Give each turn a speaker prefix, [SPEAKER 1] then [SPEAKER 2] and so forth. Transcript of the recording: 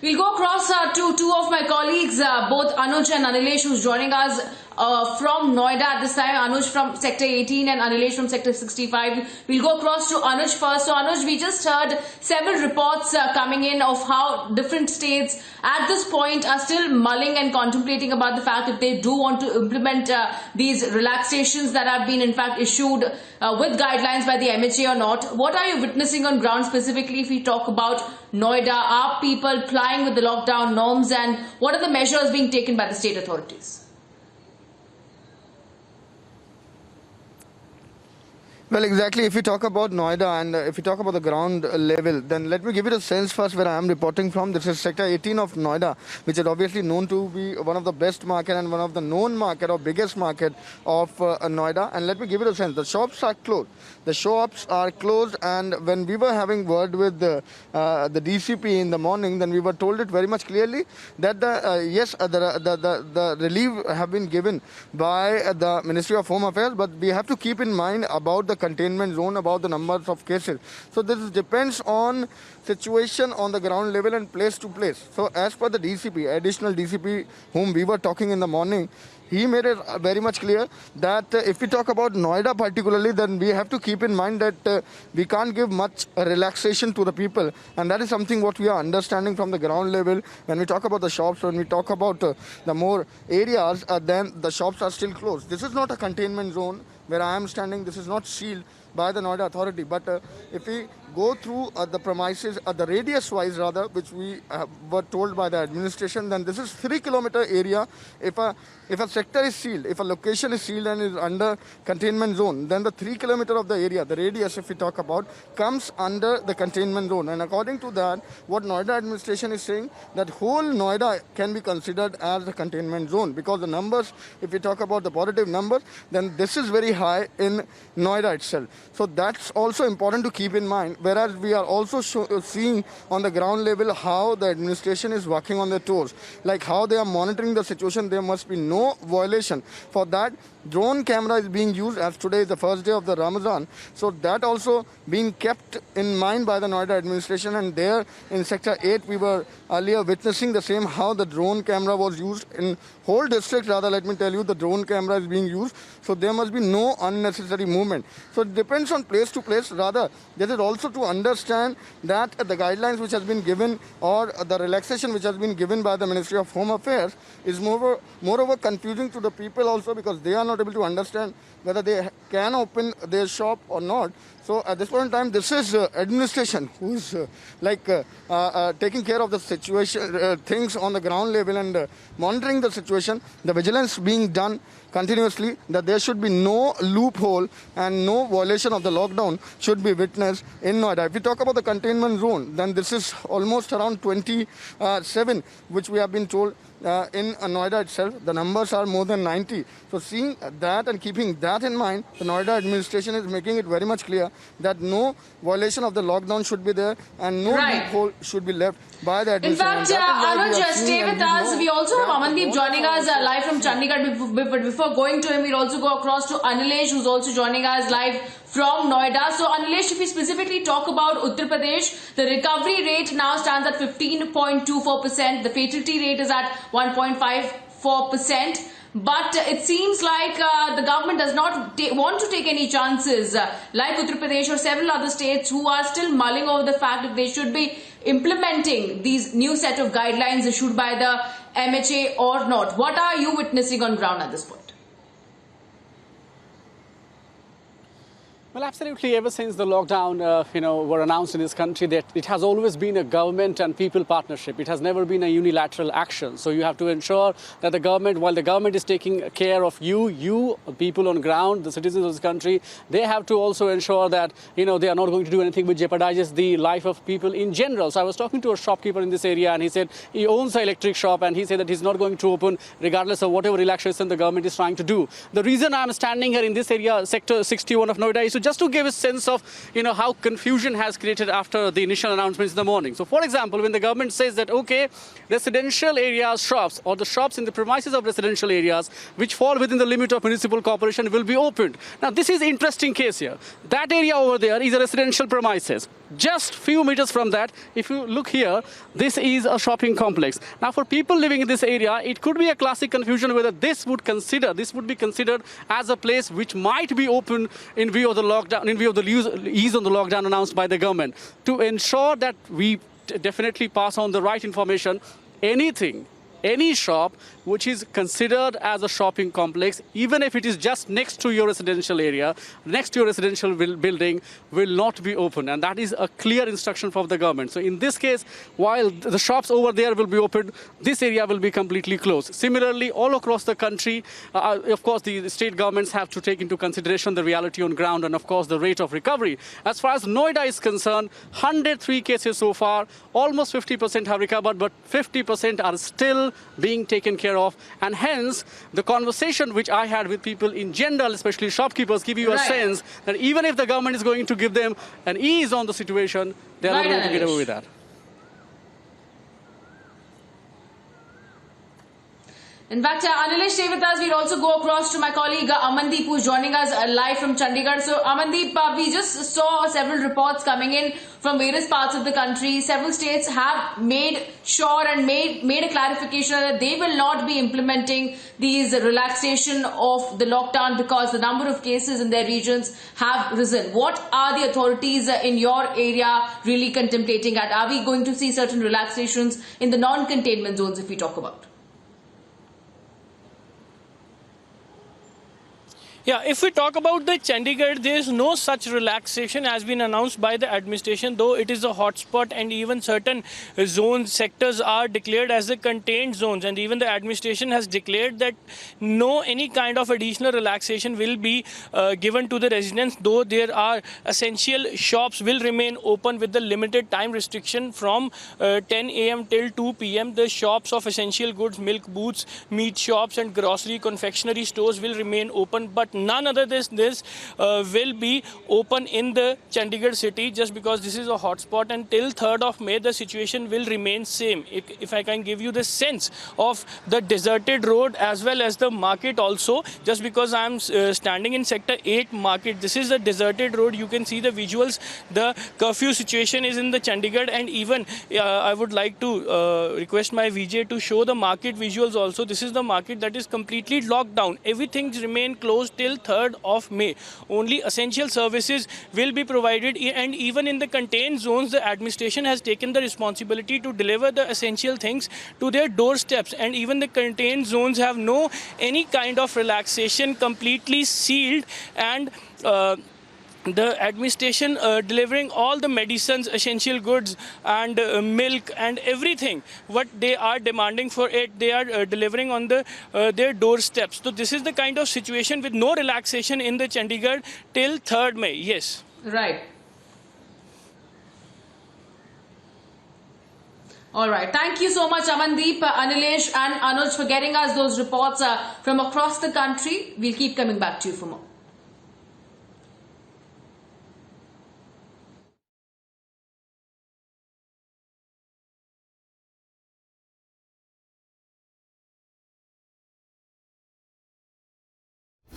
[SPEAKER 1] We'll go across to two of my colleagues, both Anuj and Anilesh, who's joining us from Noida at this time. Anuj from Sector 18 and Anilesh from Sector 65. We'll go across to Anuj first. So Anuj, we just heard several reports coming in of how different states at this point are still mulling and contemplating about the fact if they do want to implement these relaxations that have been in fact issued with guidelines by the MHA or not. What are you witnessing on ground specifically if we talk about Noida? Are people plying with the lockdown norms, and what are the measures being taken by the state authorities?
[SPEAKER 2] Well, exactly. If you talk about Noida and if you talk about the ground level, then let me give you a sense first where I am reporting from. This is Sector 18 of Noida, which is obviously known to be one of the best market and one of the known market or biggest market of Noida. And let me give you a sense. The shops are closed. The shops are closed, and when we were having word with the DCP in the morning, then we were told it very much clearly that the relief have been given by the Ministry of Home Affairs, but we have to keep in mind about the containment zone, about the numbers of cases. So this depends on situation on the ground level and place to place. So as per the DCP, additional DCP whom we were talking in the morning, he made it very much clear that if we talk about Noida particularly, then we have to keep in mind that we can't give much relaxation to the people. And that is something what we are understanding from the ground level. When we talk about the shops, when we talk about the more areas, then the shops are still closed. This is not a containment zone where I am standing. This is not sealed by the Noida authority. But if we go through the premises, the radius wise rather, which we were told by the administration, then this is 3-kilometer area. If a sector is sealed, if a location is sealed and is under containment zone, then the 3-kilometer of the area, the radius if we talk about, comes under the containment zone. And according to that, what Noida administration is saying, that whole Noida can be considered as a containment zone, because the numbers, if we talk about the positive numbers, then this is very high in Noida itself. So that's also important to keep in mind. Whereas we are also seeing on the ground level how the administration is working on their toes, like how they are monitoring the situation. There must be no violation. For that, drone camera is being used, as today is the first day of the Ramadan. So that also being kept in mind by the Noida administration. And there in Sector 8, we were earlier witnessing the same, how the drone camera was used in whole district. Rather, let me tell you, the drone camera is being used. So there must be no unnecessary movement. So it depends on place to place. Rather, there is also to understand that the guidelines which has been given, or the relaxation which has been given by the Ministry of Home Affairs, is moreover confusing to the people also, because they are not able to understand whether they can open their shop or not. So at this point in time, this is administration who is taking care of the situation, things on the ground level, and monitoring the situation. The vigilance being done continuously, that there should be no loophole and no violation of the lockdown should be witnessed in Noida. If we talk about the containment zone, then this is almost around 27, which we have been told in Noida itself. The numbers are more than 90. So seeing that and keeping that in mind, the Noida administration is making it very much clear that no violation of the lockdown should be there, and no loophole should be left by the administration.
[SPEAKER 1] In fact, Anuj, stay with us. We also have Amandeep joining us live from Chandigarh. But before going to him, we'll also go across to Anilesh, who's also joining us live from Noida. So Anilesh, if we specifically talk about Uttar Pradesh, the recovery rate now stands at 15.24%. The fatality rate is at 1.54%. But it seems like the government does not want to take any chances, like Uttar Pradesh or several other states who are still mulling over the fact that they should be implementing these new set of guidelines issued by the MHA or not. What are you witnessing on ground at this point?
[SPEAKER 3] Well, absolutely. Ever since the lockdown, were announced in this country, that it has always been a government and people partnership. It has never been a unilateral action. So you have to ensure that the government, while the government is taking care of you people on ground, the citizens of this country, they have to also ensure that, they are not going to do anything which jeopardizes the life of people in general. So I was talking to a shopkeeper in this area, and he said he owns an electric shop, and he said that he's not going to open regardless of whatever relaxation the government is trying to do. The reason I'm standing here in this area, Sector 61 of Noida, is to just to give a sense of, how confusion has created after the initial announcements in the morning. So, for example, when the government says that, okay, residential areas, shops, or the shops in the premises of residential areas, which fall within the limit of municipal corporation, will be opened. Now, this is interesting case here. That area over there is a residential premises. Just few meters from that, if you look here, this is a shopping complex. Now, for people living in this area, it could be a classic confusion whether this would be considered as a place which might be open in view of the lockdown, in view of the ease on the lockdown announced by the government. To ensure that we definitely pass on the right information, any shop which is considered as a shopping complex, even if it is just next to your residential area, next to your residential building, will not be open. And that is a clear instruction from the government. So in this case, while the shops over there will be opened, this area will be completely closed. Similarly, all across the country, of course, the state governments have to take into consideration the reality on ground and, of course, the rate of recovery. As far as Noida is concerned, 103 cases so far, almost 50% have recovered, but 50% are still being taken care of. And hence, the conversation which I had with people in general, especially shopkeepers, give you a sense that even if the government is going to give them an ease on the situation, they are not going to get away with that.
[SPEAKER 1] In fact, Anilesh, stay with us. We'll also go across to my colleague Amandeep, who's joining us live from Chandigarh. So, Amandeep, we just saw several reports coming in from various parts of the country. Several states have made sure and made a clarification that they will not be implementing these relaxation of the lockdown because the number of cases in their regions have risen. What are the authorities in your area really contemplating at? Are we going to see certain relaxations in the non-containment zones if we talk about?
[SPEAKER 4] Yeah, if we talk about the Chandigarh, there is no such relaxation has been announced by the administration, though it is a hotspot and even certain zones, sectors are declared as the contained zones, and even the administration has declared that any kind of additional relaxation will be given to the residents, though there are essential shops will remain open with the limited time restriction from 10 a.m. till 2 p.m. The shops of essential goods, milk booths, meat shops and grocery confectionery stores will remain open, but none other than this will be open in the Chandigarh city, just because this is a hotspot, and till 3rd of May the situation will remain same. If I can give you the sense of the deserted road as well as the market also, just because I am standing in sector 8 market, this is a deserted road. You can see the visuals. The curfew situation is in the Chandigarh, and even I would like to request my VJ to show the market visuals also. This is the market that is completely locked down. Everything remain closed till 3rd of May. Only essential services will be provided, and even in the contained zones, the administration has taken the responsibility to deliver the essential things to their doorsteps, and even the contained zones have no any kind of relaxation, completely sealed, and the administration delivering all the medicines, essential goods and milk and everything what they are demanding for it, they are delivering on their doorsteps. So this is the kind of situation with no relaxation in the Chandigarh till 3rd May. Yes.
[SPEAKER 1] Right. All right. Thank you so much, Amandeep, Anilesh and Anuj, for getting us those reports from across the country. We'll keep coming back to you for more.